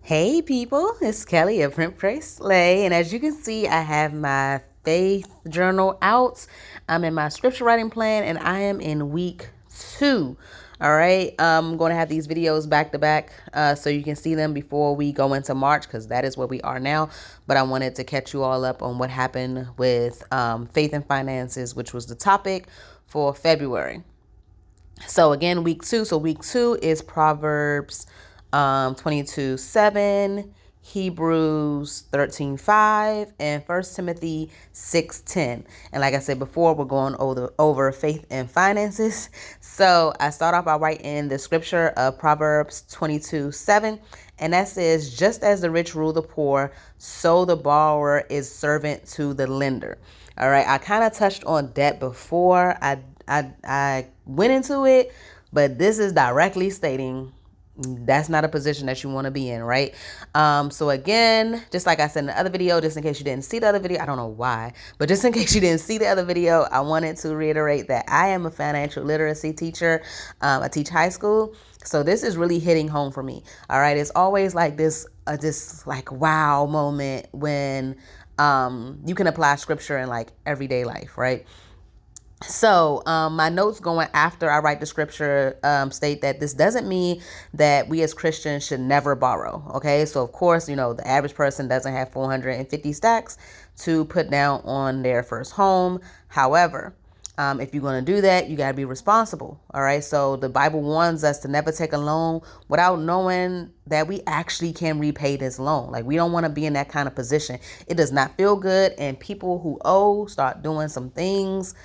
Hey people, it's Kelly of Print Pray Slay, and as you can see, I have my faith journal out. I'm in my scripture writing plan, and I am in week 2. All right, I'm going to have these videos back to back, so you can see them before we go into March, because that is where we are now. But I wanted to catch you all up on what happened with faith and finances, which was the topic for February. So again, week 2. So week 2 is Proverbs 22:7, Hebrews 13:5, and 1 Timothy 6:10. And like I said before, we're going over faith and finances. So I start off by writing the scripture of Proverbs 22:7. And that says, just as the rich rule the poor, so the borrower is servant to the lender. All right. I kind of touched on debt before. I went into it, but this is directly stating that's not a position that you want to be in, right? So again, just like I said in the other video, just in case you didn't see the other video, I don't know why, but just in case you didn't see the other video, I wanted to reiterate that I am a financial literacy teacher. I teach high school. So this is really hitting home for me. All right. It's always like this like wow moment when you can apply scripture in like everyday life, right? So, my notes going after I write the scripture state that this doesn't mean that we as Christians should never borrow. Okay. So, of course, the average person doesn't have 450 stacks to put down on their first home. However, if you're going to do that, you got to be responsible. All right. So, the Bible warns us to never take a loan without knowing that we actually can repay this loan. Like, we don't want to be in that kind of position. It does not feel good. And people who owe start doing some things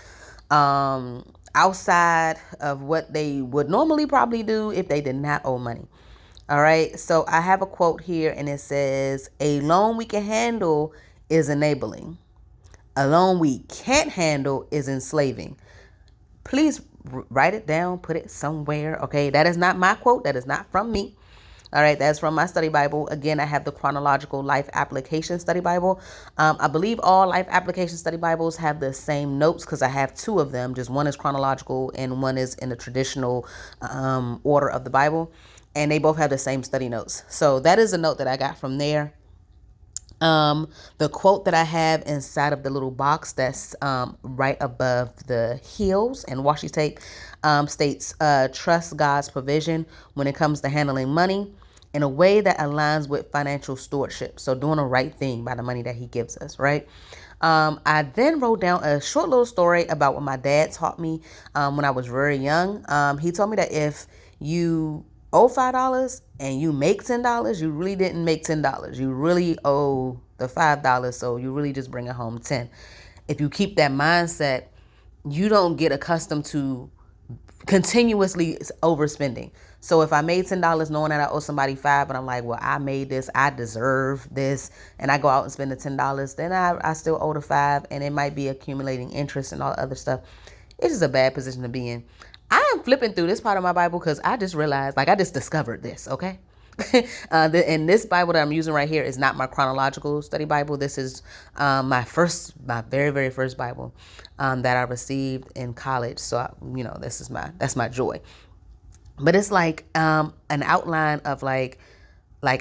outside of what they would normally probably do if they did not owe money. All right. So I have a quote here and it says, a loan we can handle is enabling. A loan we can't handle is enslaving. Please write it down, put it somewhere. Okay. That is not my quote. That is not from me. All right, that's from my study Bible. Again, I have the Chronological Life Application Study Bible. I believe all Life Application Study Bibles have the same notes because I have two of them. Just one is chronological and one is in the traditional order of the Bible. And they both have the same study notes. So that is a note that I got from there. The quote that I have inside of the little box that's right above the heels and washi tape states, trust God's provision when it comes to handling money in a way that aligns with financial stewardship. So doing the right thing by the money that he gives us, right? I then wrote down a short little story about what my dad taught me when I was very young. He told me that if you owe $5 and you make $10, you really didn't make $10. You really owe the $5, so you really just bring it home 10. If you keep that mindset, you don't get accustomed to continuously overspending. So if I made $10 knowing that I owe somebody 5 and I'm like, well, I made this, I deserve this, and I go out and spend the $10, then I still owe the 5 and it might be accumulating interest and all other stuff. It's just a bad position to be in. I am flipping through this part of my Bible because I just realized, like, I just discovered this, okay? And this Bible that I'm using right here is not my chronological study Bible. This is my very, very first Bible that I received in college. So, that's my joy. But it's like an outline of like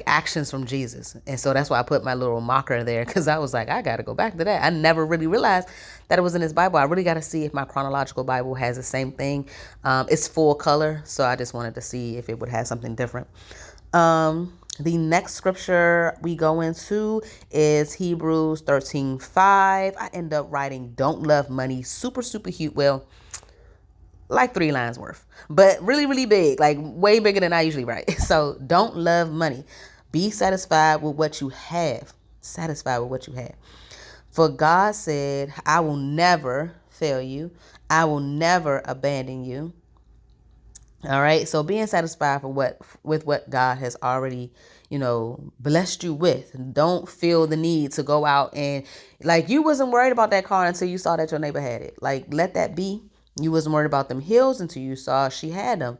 actions from Jesus. And so that's why I put my little marker there because I was like, I got to go back to that. I never really realized that it was in his Bible. I really got to see if my chronological Bible has the same thing. It's full color. So I just wanted to see if it would have something different. The next scripture we go into is Hebrews 13:5. I end up writing don't love money. Super, super huge. Well, like 3 lines worth, but really, really big, like way bigger than I usually write. So don't love money. Be satisfied with what you have. Satisfied with what you have. For God said, I will never fail you. I will never abandon you. All right. So being satisfied with what God has already, blessed you with. Don't feel the need to go out and like you wasn't worried about that car until you saw that your neighbor had it. Like let that be. You wasn't worried about them heels until you saw she had them.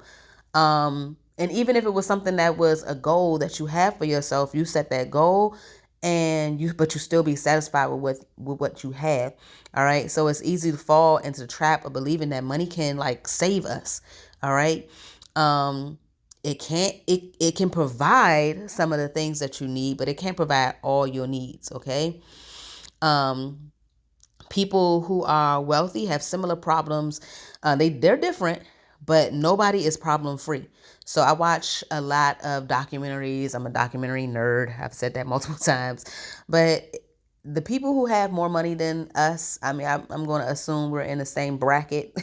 And even if it was something that was a goal that you have for yourself, you set that goal but you still be satisfied with what you have. All right. So it's easy to fall into the trap of believing that money can like save us. All right. it can provide some of the things that you need, but it can't provide all your needs. Okay. Um, People who are wealthy have similar problems. They're different, but nobody is problem free. So I watch a lot of documentaries. I'm a documentary nerd. I've said that multiple times. But the people who have more money than us, I mean, I'm going to assume we're in the same bracket,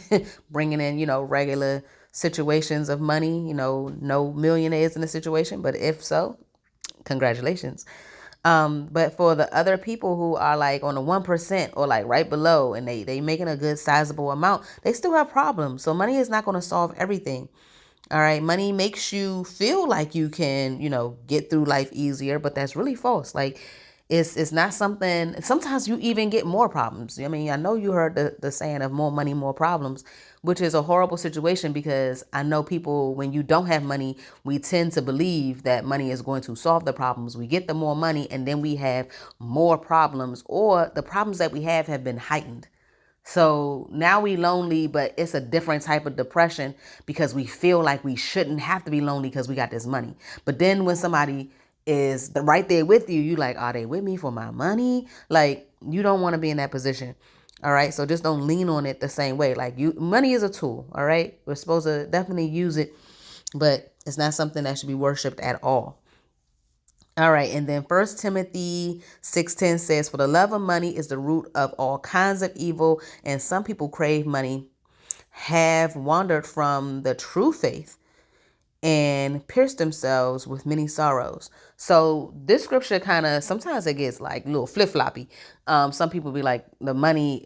bringing in, regular situations of money, no millionaires in the situation. But if so, congratulations. But for the other people who are like on the 1% or like right below, and they making a good sizable amount, they still have problems. So money is not going to solve everything. All right. Money makes you feel like you can, get through life easier, but that's really false. Like it's not something. Sometimes you even get more problems. I mean, I know you heard the saying of more money, more problems, which is a horrible situation, because I know people, when you don't have money, we tend to believe that money is going to solve the problems. We get the more money and then we have more problems, or the problems that we have been heightened. So now we lonely, but it's a different type of depression, because we feel like we shouldn't have to be lonely because we got this money. But then when somebody is right there with you, you like, are they with me for my money? Like, you don't want to be in that position. All right. So just don't lean on it the same way. Like, money is a tool. All right. We're supposed to definitely use it, but it's not something that should be worshipped at all. All right, and then First Timothy 6:10 says, "For the love of money is the root of all kinds of evil, and some people crave money, have wandered from the true faith, and pierced themselves with many sorrows." So this scripture kind of, sometimes it gets like a little flip floppy. Some people be like, money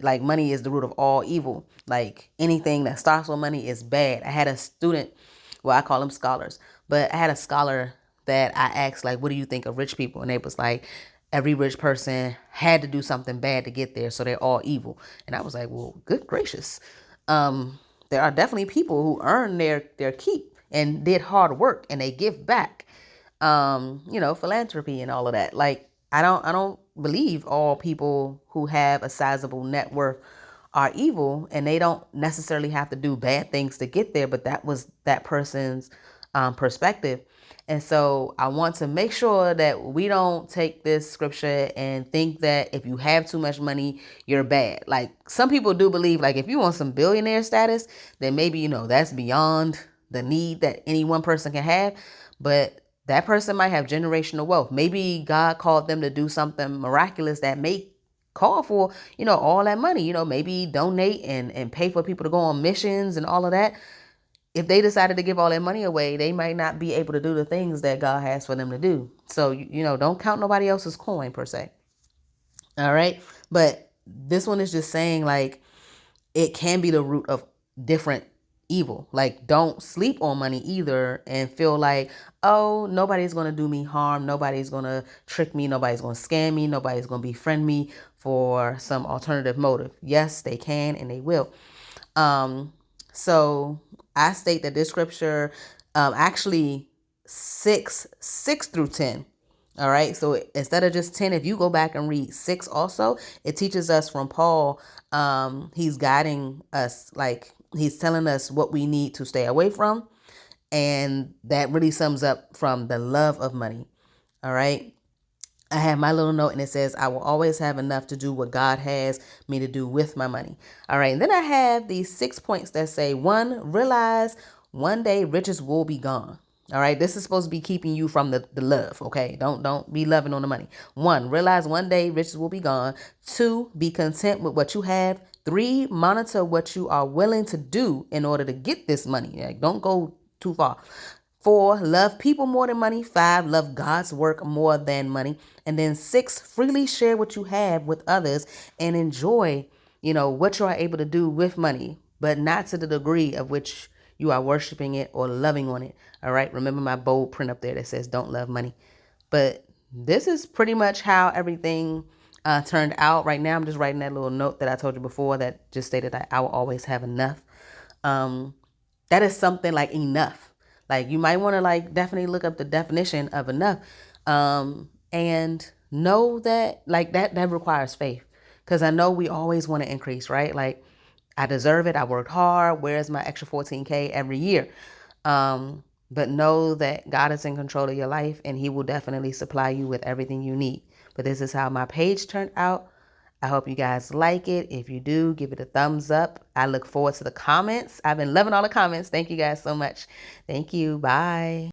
is the root of all evil. Like anything that starts with money is bad. I had a student, well, I call them scholars, but I had a scholar that I asked, like, what do you think of rich people? And they was like, every rich person had to do something bad to get there, so they're all evil. And I was like, well, good gracious. There are definitely people who earn their keep and did hard work and they give back. Philanthropy and all of that. Like, I don't believe all people who have a sizable net worth are evil, and they don't necessarily have to do bad things to get there, but that was that person's perspective. And so I want to make sure that we don't take this scripture and think that if you have too much money, you're bad. Like, some people do believe, like, if you want some billionaire status, then maybe, that's beyond the need that any one person can have. But that person might have generational wealth. Maybe God called them to do something miraculous that may call for, all that money, maybe donate and pay for people to go on missions and all of that. If they decided to give all their money away, they might not be able to do the things that God has for them to do. So, don't count nobody else's coin per se. All right. But this one is just saying, like, it can be the root of different evil. Like, don't sleep on money either and feel like, oh, nobody's going to do me harm. Nobody's going to trick me. Nobody's going to scam me. Nobody's going to befriend me for some alternative motive. Yes, they can and they will. So I state that this scripture, actually 6 through 10. All right. So instead of just 10, if you go back and read 6 also, it teaches us from Paul. He's guiding us, like, he's telling us what we need to stay away from. And that really sums up from the love of money. All right. I have my little note and it says, I will always have enough to do what God has me to do with my money. All right. And then I have these 6 points that say, 1, realize one day riches will be gone. All right. This is supposed to be keeping you from the love. Okay. Don't be loving on the money. 1, realize one day riches will be gone. 2, be content with what you have. 3, monitor what you are willing to do in order to get this money. Like, don't go too far. 4, love people more than money. 5, love God's work more than money. And then 6, freely share what you have with others and enjoy, what you are able to do with money, but not to the degree of which you are worshiping it or loving on it. All right. Remember my bold print up there that says don't love money. But this is pretty much how everything turned out. Right now, I'm just writing that little note that I told you before that just stated that I will always have enough. That is something like enough. Like, you might want to, like, definitely look up the definition of enough, and know that, like, that requires faith. Because I know we always want to increase, right? Like, I deserve it. I worked hard. Where's my extra 14K every year? But know that God is in control of your life and He will definitely supply you with everything you need. But this is how my page turned out. I hope you guys like it. If you do, give it a thumbs up. I look forward to the comments. I've been loving all the comments. Thank you guys so much. Thank you. Bye.